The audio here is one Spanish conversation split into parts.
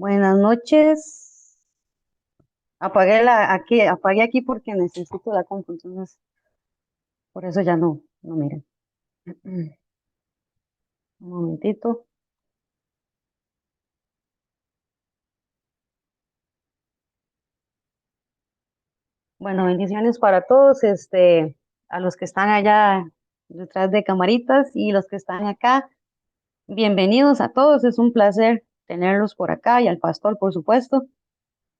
Buenas noches. Apagué aquí porque necesito la compu, entonces por eso ya no miren. Un momentito. Bueno, bendiciones para todos, a los que están allá detrás de camaritas y los que están acá. Bienvenidos a todos, es un placer tenerlos por acá y al pastor, por supuesto.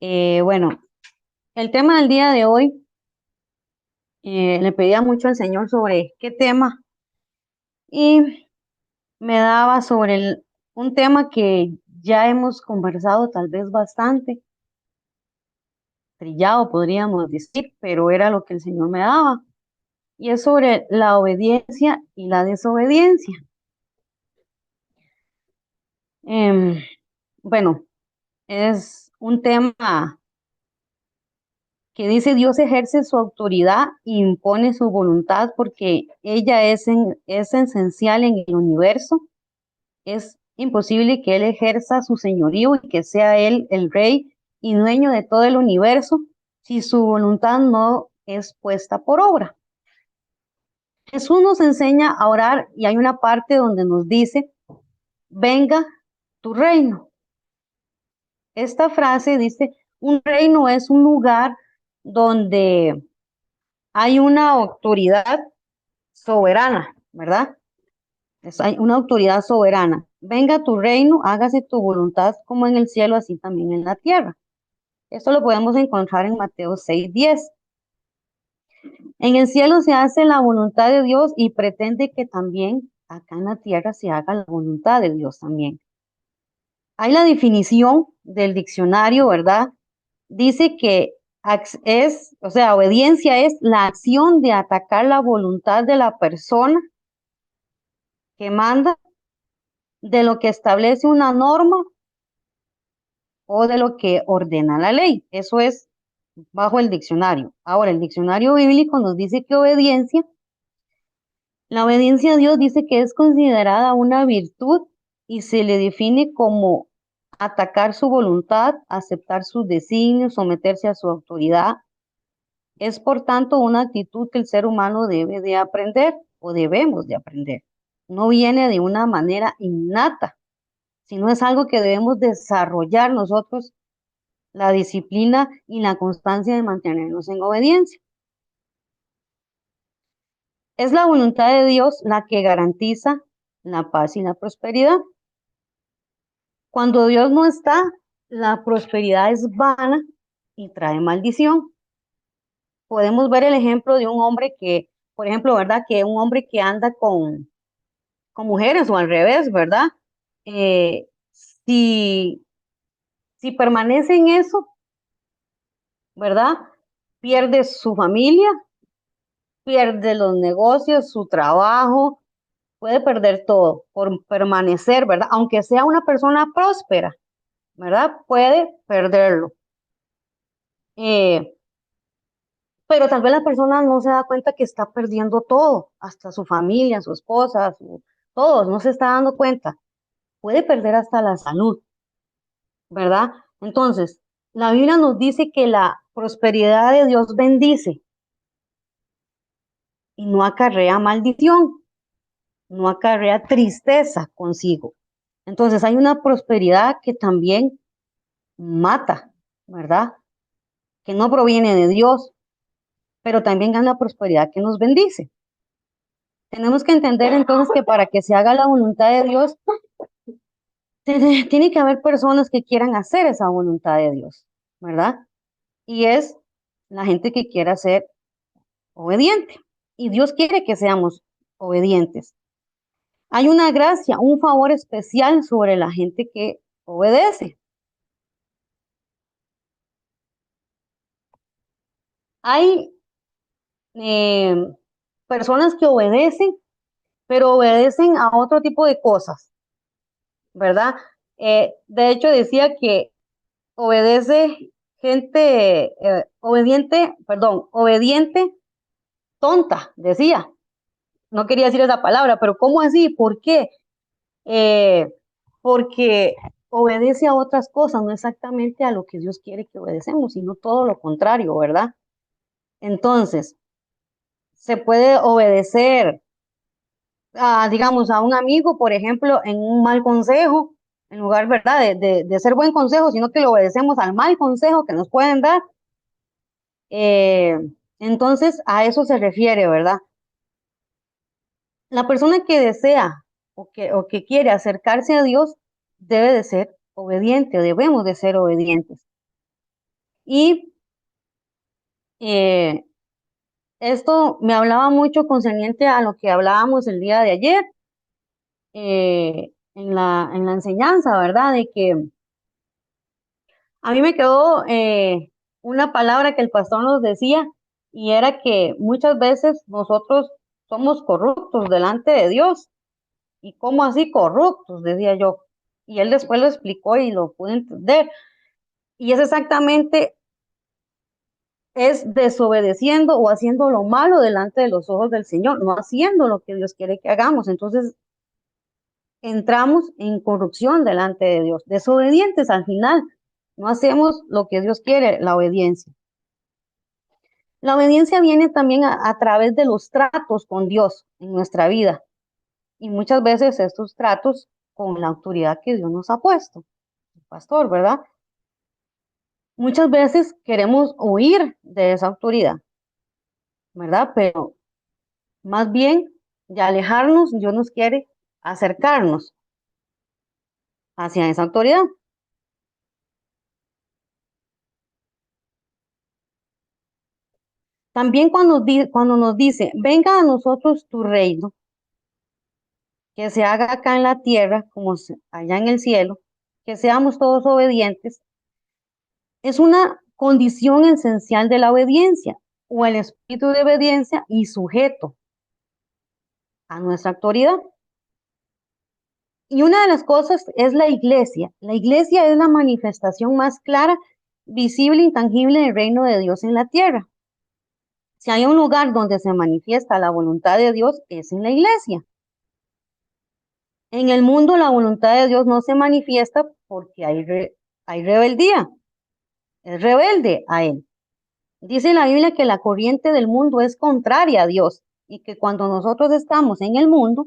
Bueno, el tema del día de hoy, le pedía mucho al Señor sobre qué tema y me daba sobre un tema que ya hemos conversado tal vez bastante, trillado podríamos decir, pero era lo que el Señor me daba, y es sobre la obediencia y la desobediencia. Em, bueno, es un tema que dice Dios ejerce su autoridad e impone su voluntad porque ella es esencial en el universo. Es imposible que Él ejerza su señorío y que sea Él el rey y dueño de todo el universo si su voluntad no es puesta por obra. Jesús nos enseña a orar y hay una parte donde nos dice, venga tu reino. Esta frase dice, un reino es un lugar donde hay una autoridad soberana, ¿verdad? Hay una autoridad soberana. Venga tu reino, hágase tu voluntad como en el cielo, así también en la tierra. Esto lo podemos encontrar en Mateo 6:10. En el cielo se hace la voluntad de Dios y pretende que también acá en la tierra se haga la voluntad de Dios también. Hay la definición del diccionario, ¿verdad? Dice que o sea, obediencia es la acción de atacar la voluntad de la persona que manda, de lo que establece una norma o de lo que ordena la ley. Eso es bajo el diccionario. Ahora, el diccionario bíblico nos dice que la obediencia a Dios dice que es considerada una virtud y se le define como atacar su voluntad, aceptar sus designios, someterse a su autoridad. Es por tanto una actitud que el ser humano debe de aprender o debemos de aprender. No viene de una manera innata, sino es algo que debemos desarrollar nosotros, la disciplina y la constancia de mantenernos en obediencia. Es la voluntad de Dios la que garantiza la paz y la prosperidad. Cuando Dios no está, la prosperidad es vana y trae maldición. Podemos ver el ejemplo de un hombre que, por ejemplo, ¿verdad? Que un hombre que anda con mujeres o al revés, ¿verdad? Eh, si, si permanece en eso, ¿verdad? Pierde su familia, pierde los negocios, su trabajo, puede perder todo por permanecer, ¿verdad? Aunque sea una persona próspera, ¿verdad? Puede perderlo. Eh, pero tal vez la persona no se da cuenta que está perdiendo todo, hasta su familia, su esposa, todos, no se está dando cuenta. Puede perder hasta la salud, ¿verdad? Entonces, la Biblia nos dice que la prosperidad de Dios bendice y no acarrea maldición, no acarrea tristeza consigo. Entonces, hay una prosperidad que también mata, ¿verdad? Que no proviene de Dios, pero también gana prosperidad que nos bendice. Tenemos que entender entonces que para que se haga la voluntad de Dios, tiene que haber personas que quieran hacer esa voluntad de Dios, ¿verdad? Y es la gente que quiera ser obediente. Y Dios quiere que seamos obedientes. Hay una gracia, un favor especial sobre la gente que obedece. Hay eh, personas que obedecen, pero obedecen a otro tipo de cosas, ¿verdad? De hecho, decía que obedece gente obediente tonta, decía. No quería decir esa palabra, pero ¿cómo así? ¿Por qué? Eh, Porque obedece a otras cosas, no exactamente a lo que Dios quiere que obedecemos, sino todo lo contrario, ¿verdad? Entonces, se puede obedecer a, digamos, a un amigo, por ejemplo, en un mal consejo, en lugar, ¿verdad?, de ser buen consejo, sino que le obedecemos al mal consejo que nos pueden dar. Eh, entonces, a eso se refiere, ¿verdad? La persona que desea o que quiere acercarse a Dios debe de ser obediente, debemos de ser obedientes. Y eh, esto me hablaba mucho concerniente a lo que hablábamos el día de ayer, en la enseñanza, ¿verdad? De que a mí me quedó una palabra que el pastor nos decía, y era que muchas veces nosotros somos corruptos delante de Dios. ¿Y cómo así corruptos? Decía yo. Y él después lo explicó y lo pude entender. Y es exactamente, es desobedeciendo o haciendo lo malo delante de los ojos del Señor, no haciendo lo que Dios quiere que hagamos. Entonces entramos en corrupción delante de Dios, desobedientes al final. No hacemos lo que Dios quiere, la obediencia. La obediencia viene también a través de los tratos con Dios en nuestra vida. Y muchas veces estos tratos con la autoridad que Dios nos ha puesto, el pastor, ¿verdad? Muchas veces queremos huir de esa autoridad, ¿verdad? Pero más bien, de alejarnos, Dios nos quiere acercarnos hacia esa autoridad. También cuando nos dice, venga a nosotros tu reino, que se haga acá en la tierra como allá en el cielo, que seamos todos obedientes, es una condición esencial de la obediencia o el espíritu de obediencia y sujeto a nuestra autoridad. Y una de las cosas es la iglesia. La iglesia es la manifestación más clara, visible, intangible del reino de Dios en la tierra. Si hay un lugar donde se manifiesta la voluntad de Dios, es en la iglesia. En el mundo la voluntad de Dios no se manifiesta porque hay rebeldía, es rebelde a Él. Dice la Biblia que la corriente del mundo es contraria a Dios y que cuando nosotros estamos en el mundo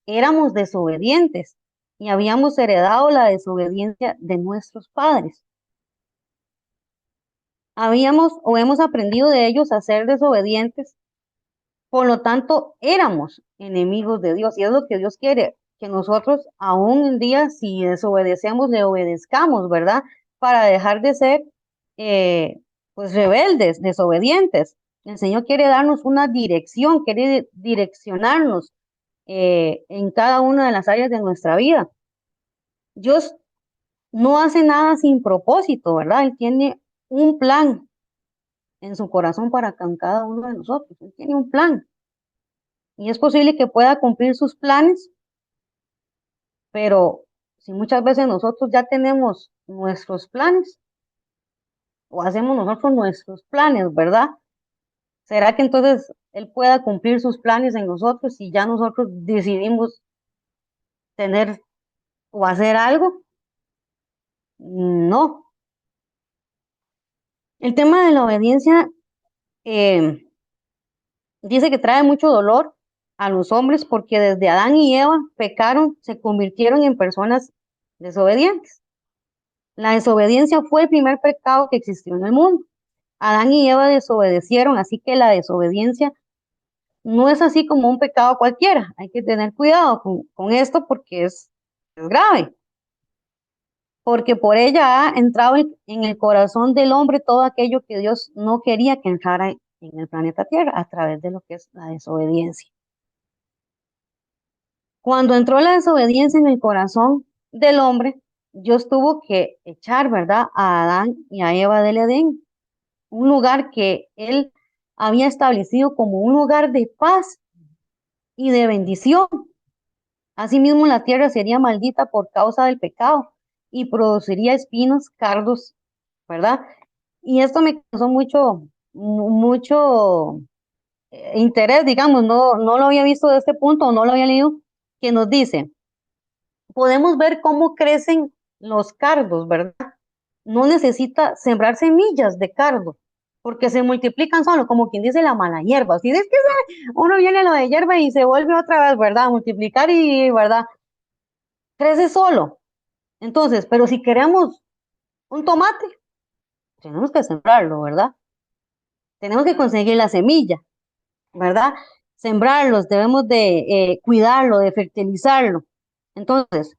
éramos desobedientes y habíamos heredado la desobediencia de nuestros padres. Habíamos o hemos aprendido de ellos a ser desobedientes, por lo tanto éramos enemigos de Dios y es lo que Dios quiere, que nosotros aún un día si desobedecemos le obedezcamos, ¿verdad? Para dejar de ser pues rebeldes, desobedientes. El Señor quiere darnos una dirección, quiere direccionarnos en cada una de las áreas de nuestra vida. Dios no hace nada sin propósito, ¿verdad? Él tiene un plan en su corazón para con cada uno de nosotros. Él tiene un plan y es posible que pueda cumplir sus planes, pero si muchas veces nosotros ya tenemos nuestros planes o hacemos nosotros nuestros planes, ¿verdad? ¿Será que entonces Él pueda cumplir sus planes en nosotros si ya nosotros decidimos tener o hacer algo? No. El tema de la obediencia eh, dice que trae mucho dolor a los hombres porque desde Adán y Eva pecaron, se convirtieron en personas desobedientes. La desobediencia fue el primer pecado que existió en el mundo. Adán y Eva desobedecieron, así que la desobediencia no es así como un pecado cualquiera. Hay que tener cuidado con esto porque es grave, porque por ella ha entrado en el corazón del hombre todo aquello que Dios no quería que entrara en el planeta Tierra a través de lo que es la desobediencia. Cuando entró la desobediencia en el corazón del hombre, Dios tuvo que echar, ¿verdad?, a Adán y a Eva del Edén, un lugar que él había establecido como un lugar de paz y de bendición. Asimismo, la tierra sería maldita por causa del pecado y produciría espinos, cardos, ¿verdad? Y esto me causó mucho interés, digamos, no lo había visto de este punto, no lo había leído, que nos dice, podemos ver cómo crecen los cardos, ¿verdad? No necesita sembrar semillas de cardo, porque se multiplican solo, como quien dice la mala hierba. Si es que uno viene a lo de hierba y se vuelve otra vez, ¿verdad? A multiplicar y, ¿verdad? Crece solo. Entonces, pero si queremos un tomate, tenemos que sembrarlo, ¿verdad? Tenemos que conseguir la semilla, ¿verdad? Sembrarlos, debemos de cuidarlo, de fertilizarlo. Entonces,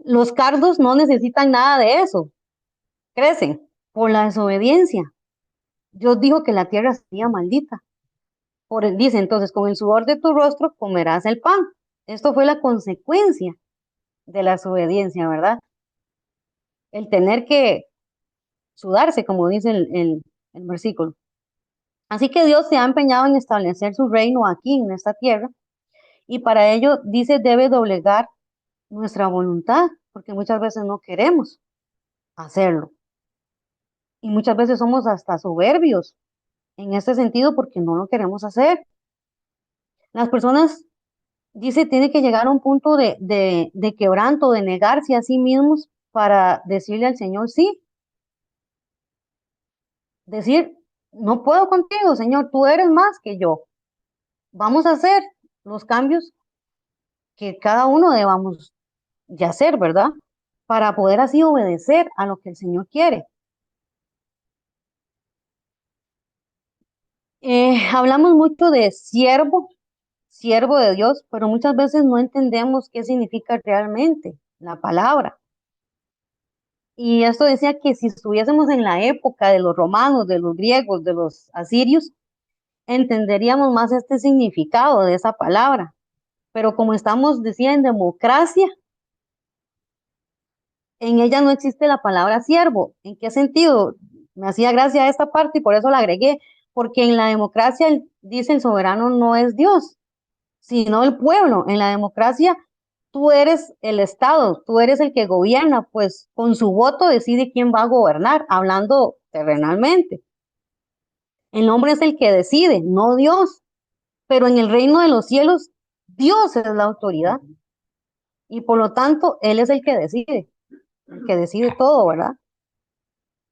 los cardos no necesitan nada de eso, crecen por la desobediencia. Dios dijo que la tierra sería maldita. Dice entonces, con el sudor de tu rostro comerás el pan. Esto fue la consecuencia de la desobediencia, ¿verdad? El tener que sudarse, como dice el versículo. Así que Dios se ha empeñado en establecer su reino aquí en esta tierra y para ello dice debe doblegar nuestra voluntad, porque muchas veces no queremos hacerlo y muchas veces somos hasta soberbios en este sentido porque no lo queremos hacer. Las personas, dice, tiene que llegar a un punto de quebranto, de negarse a sí mismos para decirle al Señor sí, decir, no puedo contigo, Señor, tú eres más que yo. Vamos a hacer los cambios que cada uno debamos de hacer, ¿verdad? Para poder así obedecer a lo que el Señor quiere. Hablamos mucho de siervo, siervo de Dios, pero muchas veces no entendemos qué significa realmente la palabra. Y esto decía que si estuviésemos en la época de los romanos, de los griegos, de los asirios, entenderíamos más este significado de esa palabra. Pero como estamos, decía, en democracia, en ella no existe la palabra siervo. ¿En qué sentido? Me hacía gracia esta parte y por eso la agregué, porque en la democracia dice el soberano no es Dios, sino el pueblo. En la democracia tú eres el Estado, tú eres el que gobierna, pues con su voto decide quién va a gobernar, hablando terrenalmente. El hombre es el que decide, no Dios, pero en el reino de los cielos Dios es la autoridad y por lo tanto Él es el que decide todo, ¿verdad?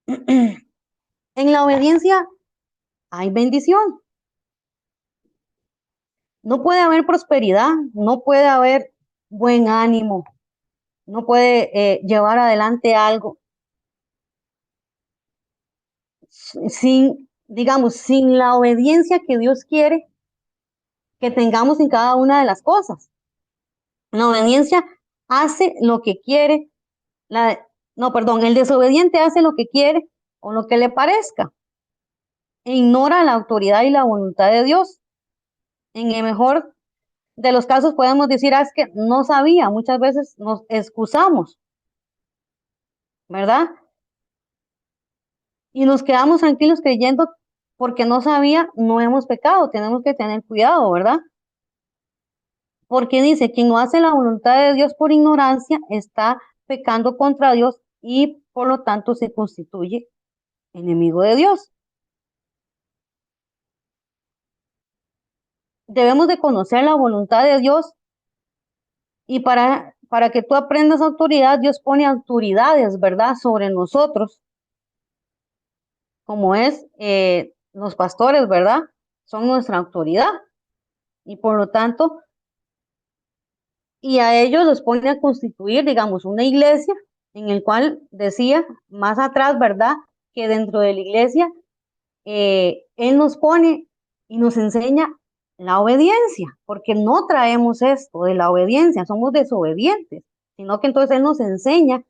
En la obediencia hay bendición. No puede haber prosperidad, no puede haber buen ánimo, no puede llevar adelante algo sin, digamos, sin la obediencia que Dios quiere que tengamos en cada una de las cosas. La obediencia hace lo que quiere, no, perdón, el desobediente hace lo que quiere o lo que le parezca e ignora la autoridad y la voluntad de Dios. En el mejor de los casos podemos decir, es que no sabía, muchas veces nos excusamos, ¿verdad? Y nos quedamos tranquilos creyendo porque no sabía, no hemos pecado, tenemos que tener cuidado, ¿verdad? Porque dice, quien no hace la voluntad de Dios por ignorancia está pecando contra Dios y por lo tanto se constituye enemigo de Dios. Debemos de conocer la voluntad de Dios y para que tú aprendas autoridad, Dios pone autoridades, ¿verdad?, sobre nosotros, como es los pastores, ¿verdad? Son nuestra autoridad y por lo tanto, y a ellos los pone a constituir, digamos, una iglesia en el cual decía más atrás, ¿verdad?, que dentro de la iglesia Él nos pone y nos enseña la obediencia, porque no traemos esto de la obediencia, somos desobedientes, sino que entonces Él nos enseña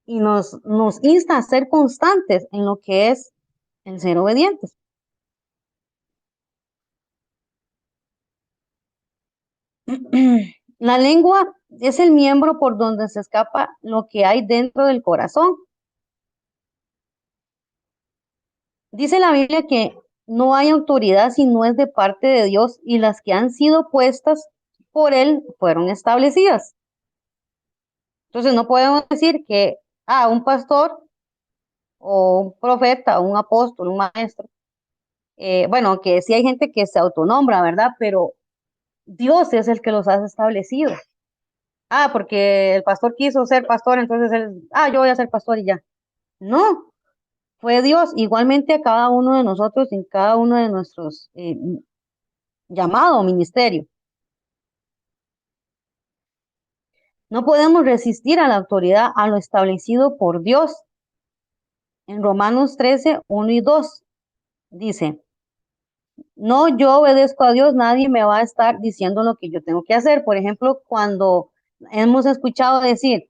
y nos insta a ser constantes en lo que es el ser obedientes. La lengua es el miembro por donde se escapa lo que hay dentro del corazón. Dice la Biblia que no hay autoridad si no es de parte de Dios y las que han sido puestas por Él fueron establecidas. Entonces no podemos decir que un pastor o un profeta, un apóstol, un maestro, bueno, que sí hay gente que se autonombra, ¿verdad? Pero Dios es el que los ha establecido. porque el pastor quiso ser pastor, entonces él, yo voy a ser pastor y ya. No, fue Dios igualmente a cada uno de nosotros en cada uno de nuestros llamado ministerio. No podemos resistir a la autoridad, a lo establecido por Dios. En Romanos 13, 1 y 2 dice, no, yo obedezco a Dios, nadie me va a estar diciendo lo que yo tengo que hacer. Por ejemplo, cuando hemos escuchado decir,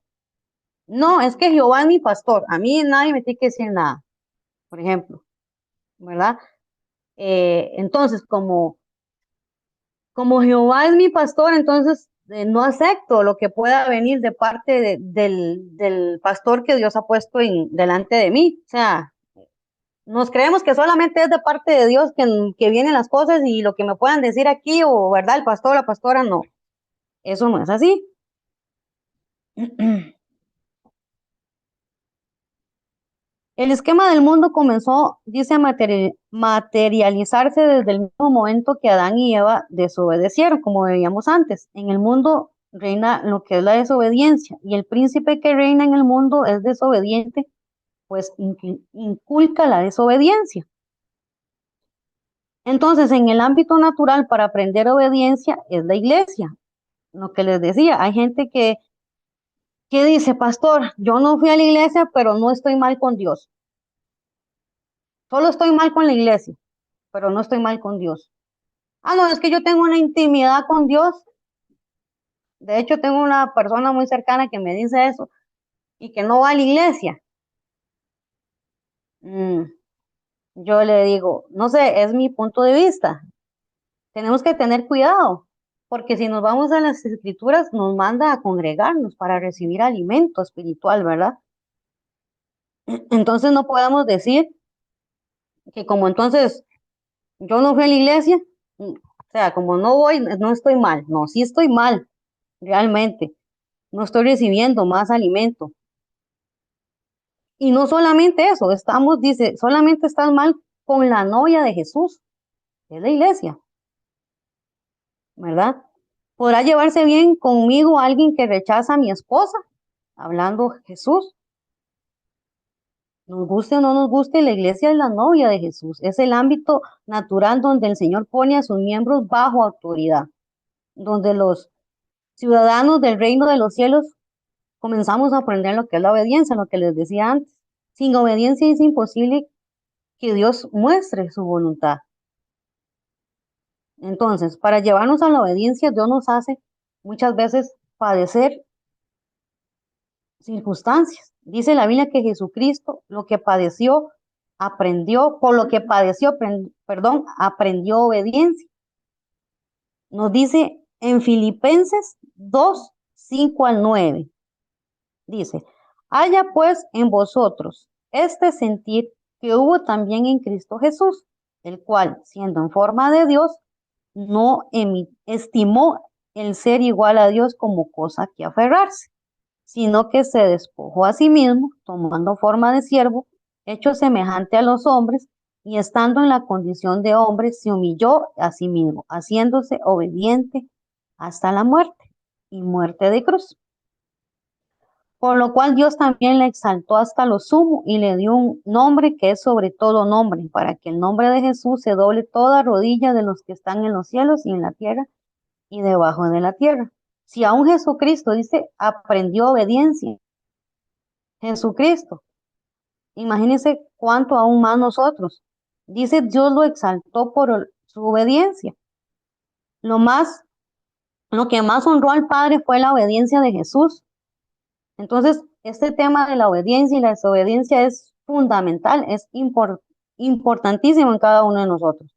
no, es que Jehová es mi pastor, a mí nadie me tiene que decir nada, por ejemplo, ¿verdad? Entonces, como Jehová es mi pastor, entonces no acepto lo que pueda venir de parte del pastor que Dios ha puesto delante de mí. O sea, nos creemos que solamente es de parte de Dios que vienen las cosas y lo que me puedan decir aquí, o verdad, el pastor o la pastora, no, eso no es así. El esquema del mundo comenzó, dice, a materializarse desde el mismo momento que Adán y Eva desobedecieron, como veíamos antes. En el mundo reina lo que es la desobediencia y el príncipe que reina en el mundo es desobediente, pues inculca la desobediencia. Entonces, en el ámbito natural para aprender obediencia es la iglesia. Lo que les decía, hay gente que dice, pastor, yo no fui a la iglesia, pero no estoy mal con Dios. Solo estoy mal con la iglesia, pero no estoy mal con Dios. No, es que yo tengo una intimidad con Dios. De hecho, tengo una persona muy cercana que me dice eso y que no va a la iglesia. Mm, yo le digo, no sé, es mi punto de vista. Tenemos que tener cuidado, porque si nos vamos a las escrituras, nos manda a congregarnos para recibir alimento espiritual, ¿verdad? Entonces no podemos decir que como entonces yo no fui a la iglesia, o sea, como no voy, no estoy mal. No, sí estoy mal, realmente. No estoy recibiendo más alimento. Y no solamente eso, dice, solamente estás mal con la novia de Jesús, que es la iglesia, ¿verdad? ¿Podrá llevarse bien conmigo alguien que rechaza a mi esposa? Hablando Jesús. Nos guste o no nos guste, la iglesia es la novia de Jesús. Es el ámbito natural donde el Señor pone a sus miembros bajo autoridad, donde los ciudadanos del reino de los cielos comenzamos a aprender lo que es la obediencia, lo que les decía antes. Sin obediencia es imposible que Dios muestre su voluntad. Entonces, para llevarnos a la obediencia, Dios nos hace muchas veces padecer circunstancias. Dice la Biblia que Jesucristo lo que padeció, aprendió, por lo que padeció, perdón, aprendió obediencia. Nos dice en Filipenses 2, 5 al 9. Dice, haya pues en vosotros este sentir que hubo también en Cristo Jesús, el cual, siendo en forma de Dios, no estimó el ser igual a Dios como cosa que aferrarse, sino que se despojó a sí mismo, tomando forma de siervo, hecho semejante a los hombres, y estando en la condición de hombre, se humilló a sí mismo, haciéndose obediente hasta la muerte y muerte de cruz. Por lo cual Dios también le exaltó hasta lo sumo y le dio un nombre que es sobre todo nombre, para que el nombre de Jesús se doble toda rodilla de los que están en los cielos y en la tierra y debajo de la tierra. Si aún Jesucristo dice, aprendió obediencia, Jesucristo, imagínense cuánto aún más nosotros. Dice, Dios lo exaltó por su obediencia. Lo más, lo que más honró al Padre fue la obediencia de Jesús. Entonces, este tema de la obediencia y la desobediencia es fundamental, es importantísimo en cada uno de nosotros.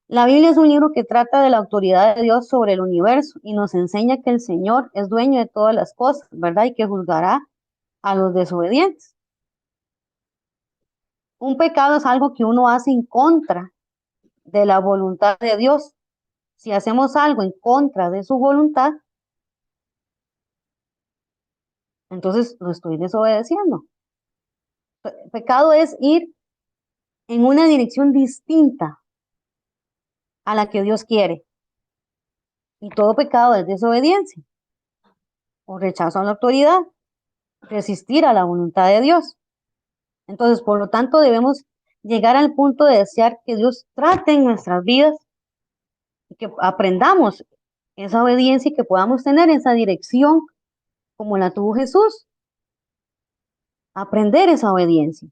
La Biblia es un libro que trata de la autoridad de Dios sobre el universo y nos enseña que el Señor es dueño de todas las cosas, ¿verdad? Y que juzgará a los desobedientes. Un pecado es algo que uno hace en contra de la voluntad de Dios. Si hacemos algo en contra de su voluntad, entonces lo estoy desobedeciendo. Pecado es ir en una dirección distinta a la que Dios quiere. Y todo pecado es desobediencia. o rechazo a la autoridad, resistir a la voluntad de Dios. Entonces, por lo tanto, debemos llegar al punto de desear que Dios trate en nuestras vidas y que aprendamos esa obediencia y que podamos tener esa dirección como la tuvo Jesús. Aprender esa obediencia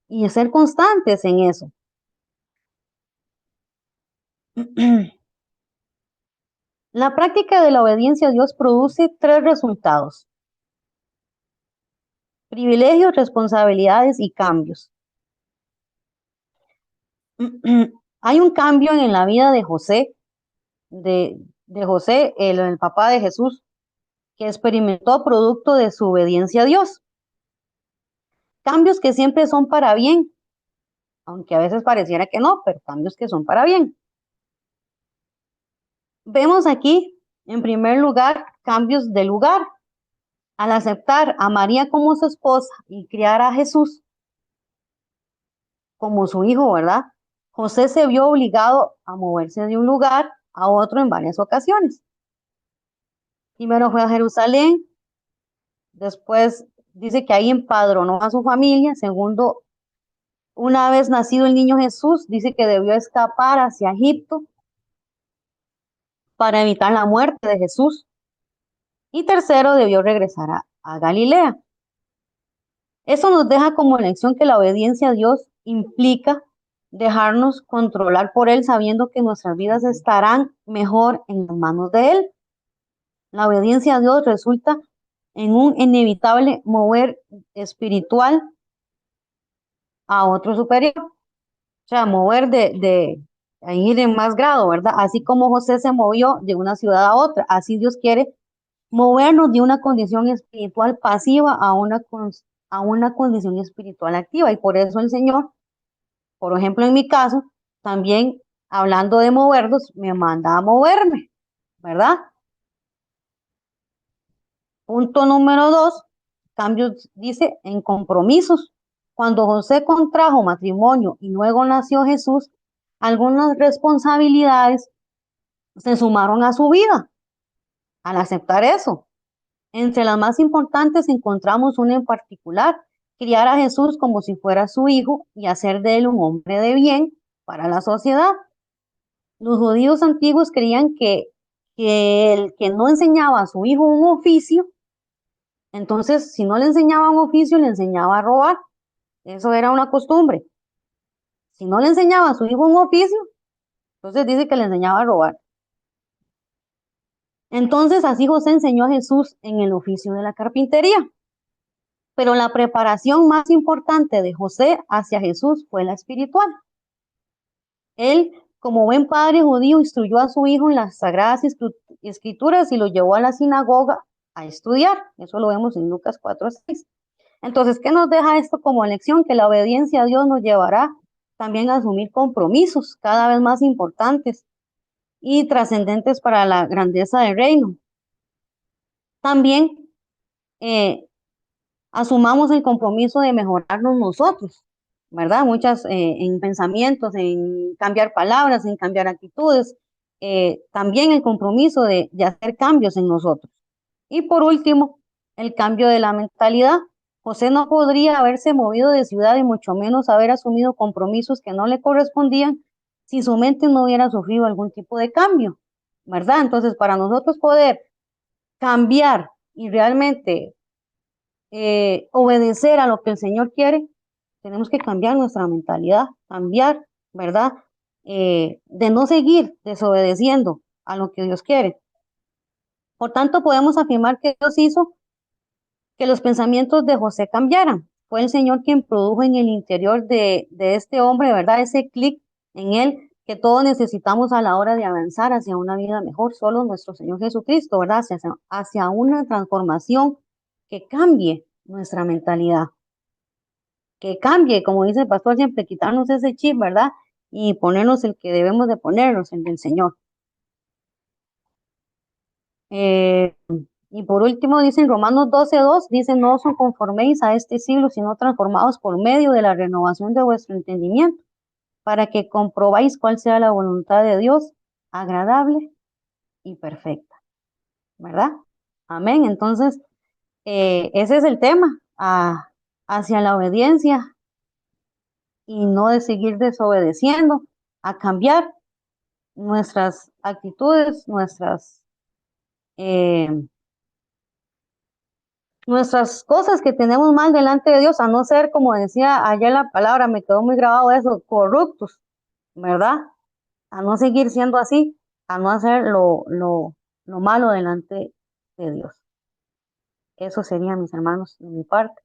y ser constantes en eso. La práctica de la obediencia a Dios produce tres resultados: privilegios, responsabilidades y cambios. Hay un cambio en la vida de José, de José, el papá de Jesús, que experimentó producto de su obediencia a Dios. Cambios que siempre son para bien, aunque a veces pareciera que no, pero cambios que son para bien. Vemos aquí, en primer lugar, cambios de lugar. Al aceptar a María como su esposa y criar a Jesús como su hijo, ¿verdad? José se vio obligado a moverse de un lugar a otro en varias ocasiones. Primero fue a Jerusalén, después dice que ahí empadronó a su familia. Segundo, una vez nacido el niño Jesús, dice que debió escapar hacia Egipto para evitar la muerte de Jesús. Y tercero, debió regresar a Galilea. Eso nos deja como lección que la obediencia a Dios implica dejarnos controlar por Él, sabiendo que nuestras vidas estarán mejor en las manos de Él. La obediencia a Dios resulta en un inevitable mover espiritual a otro superior, o sea, mover a ir en más grado, ¿verdad? Así como José se movió de una ciudad a otra, así Dios quiere movernos de una condición espiritual pasiva a una condición espiritual activa. Y por eso el Señor, por ejemplo, en mi caso, también hablando de movernos, me manda a moverme, ¿verdad? Punto número 2, cambios, dice, en compromisos. Cuando José contrajo matrimonio y luego nació Jesús, algunas responsabilidades se sumaron a su vida al aceptar eso. Entre las más importantes encontramos una en particular: criar a Jesús como si fuera su hijo y hacer de él un hombre de bien para la sociedad. Los judíos antiguos creían que el que no enseñaba a su hijo un oficio, entonces si no le enseñaba un oficio, le enseñaba a robar. Eso era una costumbre. Si no le enseñaba a su hijo un oficio, entonces dice que le enseñaba a robar. Entonces así José enseñó a Jesús en el oficio de la carpintería. Pero la preparación más importante de José hacia Jesús fue la espiritual. Él, como buen padre judío, instruyó a su hijo en las sagradas escrituras y lo llevó a la sinagoga a estudiar. Eso lo vemos en Lucas 4:6. Entonces, ¿qué nos deja esto como lección? Que la obediencia a Dios nos llevará también a asumir compromisos cada vez más importantes y trascendentes para la grandeza del reino. También asumamos el compromiso de mejorarnos nosotros, ¿verdad? Muchas en pensamientos, en cambiar palabras, en cambiar actitudes, también el compromiso de hacer cambios en nosotros. Y por último, el cambio de la mentalidad. José no podría haberse movido de ciudad y mucho menos haber asumido compromisos que no le correspondían si su mente no hubiera sufrido algún tipo de cambio, ¿verdad? Entonces, para nosotros poder cambiar y realmente obedecer a lo que el Señor quiere, tenemos que cambiar nuestra mentalidad, cambiar, ¿verdad? De no seguir desobedeciendo a lo que Dios quiere. Por tanto, podemos afirmar que Dios hizo que los pensamientos de José cambiaran. Fue el Señor quien produjo en el interior de este hombre, ¿verdad? Ese clic en él que todos necesitamos a la hora de avanzar hacia una vida mejor. Solo nuestro Señor Jesucristo, ¿verdad? Hacia una transformación que cambie nuestra mentalidad, que cambie, como dice el pastor, siempre quitarnos ese chip, ¿verdad? Y ponernos el que debemos de ponernos, el del Señor. Eh, y por último, dice en Romanos 12:2, dice: no os conforméis a este siglo, sino transformados por medio de la renovación de vuestro entendimiento, para que comprobáis cuál sea la voluntad de Dios, agradable y perfecta, ¿verdad? Amén. Entonces, ese es el tema, hacia la obediencia y no de seguir desobedeciendo, a cambiar nuestras actitudes, eh, nuestras cosas que tenemos mal delante de Dios, a no ser, como decía allá en la palabra, me quedó muy grabado eso, corruptos, ¿verdad? A no seguir siendo así, a no hacer lo malo delante de Dios. Eso sería, mis hermanos, de mi parte.